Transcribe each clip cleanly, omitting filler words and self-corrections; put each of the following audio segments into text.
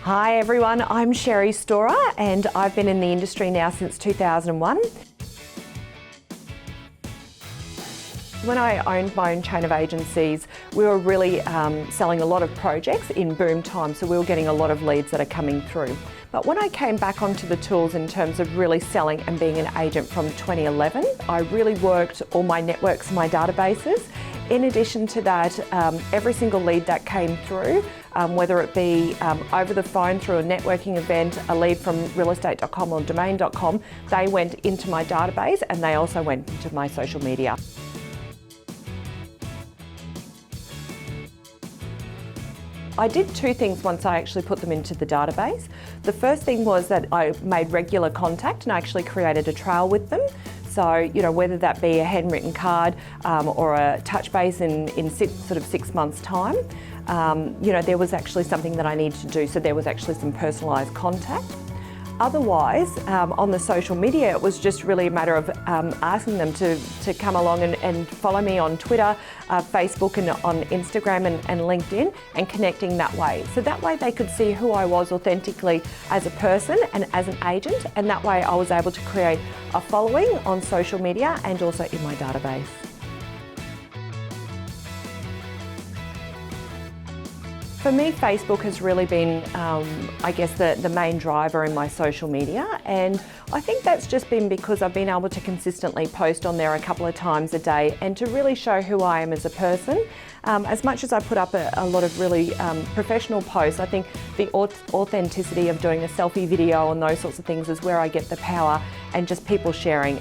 Hi everyone, I'm Sherrie Storor and I've been in the industry now since 2001. When I owned my own chain of agencies, we were really selling a lot of projects in boom time, so we were getting a lot of leads that are coming through. But when I came back onto the tools in terms of really selling and being an agent from 2011, I really worked all my networks, my databases. In addition to that, every single lead that came through, whether it be over the phone through a networking event, a lead from realestate.com or domain.com, they went into my database and they also went into my social media. I did two things once I actually put them into the database. The first thing was that I made regular contact and I actually created a trail with them. So, whether that be a handwritten card or a touch base in sort of 6 months' time, there was actually something that I needed to do, so there was actually some personalised contact. Otherwise, on the social media, it was just really a matter of asking them to come along and follow me on Twitter, Facebook and on Instagram and LinkedIn, and connecting that way. So that way they could see who I was authentically as a person and as an agent, and that way I was able to create a following on social media and also in my database. For me, Facebook has really been, I guess, the main driver in my social media, and I think that's just been because I've been able to consistently post on there a couple of times a day and to really show who I am as a person. As much as I put up a lot of really professional posts, I think the authenticity of doing a selfie video and those sorts of things is where I get the power and just people sharing.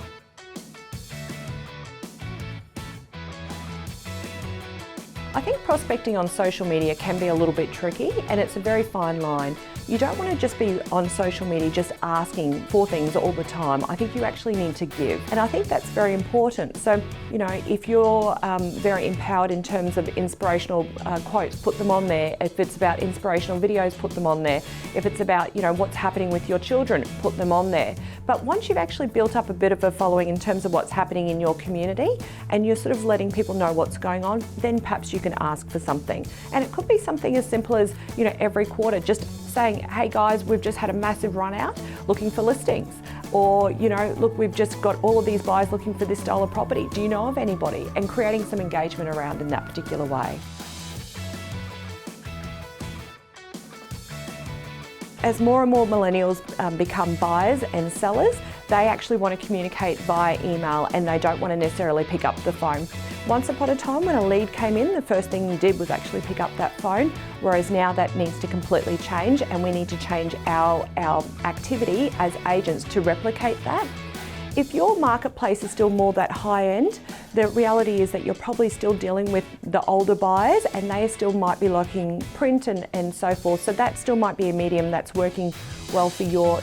I think prospecting on social media can be a little bit tricky, and it's a very fine line. You don't want to just be on social media just asking for things all the time. I think you actually need to give, and I think that's very important. So, if you're very empowered in terms of inspirational quotes, put them on there. If it's about inspirational videos, put them on there. If it's about, what's happening with your children, put them on there. But once you've actually built up a bit of a following in terms of what's happening in your community, and you're sort of letting people know what's going on, then perhaps you can ask for something. And it could be something as simple as, every quarter just saying, hey guys, we've just had a massive run out looking for listings. Or, look, we've just got all of these buyers looking for this style of property. Do you know of anybody? And creating some engagement around in that particular way. As more and more millennials become buyers and sellers, they actually want to communicate via email and they don't want to necessarily pick up the phone. Once upon a time when a lead came in, the first thing you did was actually pick up that phone, whereas now that needs to completely change and we need to change our activity as agents to replicate that. If your marketplace is still more that high end, the reality is that you're probably still dealing with the older buyers and they still might be liking print and so forth. So that still might be a medium that's working well for your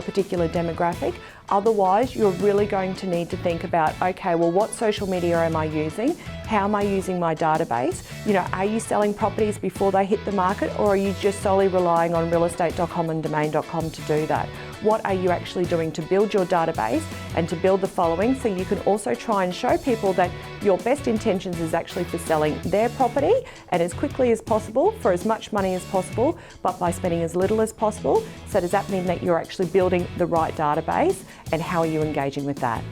particular demographic. Otherwise, you're really going to need to think about, okay, well, what social media am I using? How am I using my database? Are you selling properties before they hit the market, or are you just solely relying on realestate.com and domain.com to do that? What are you actually doing to build your database and to build the following, so you can also try and show people that your best intentions is actually for selling their property and as quickly as possible for as much money as possible, but by spending as little as possible. So does that mean that you're actually building the right database, and how are you engaging with that?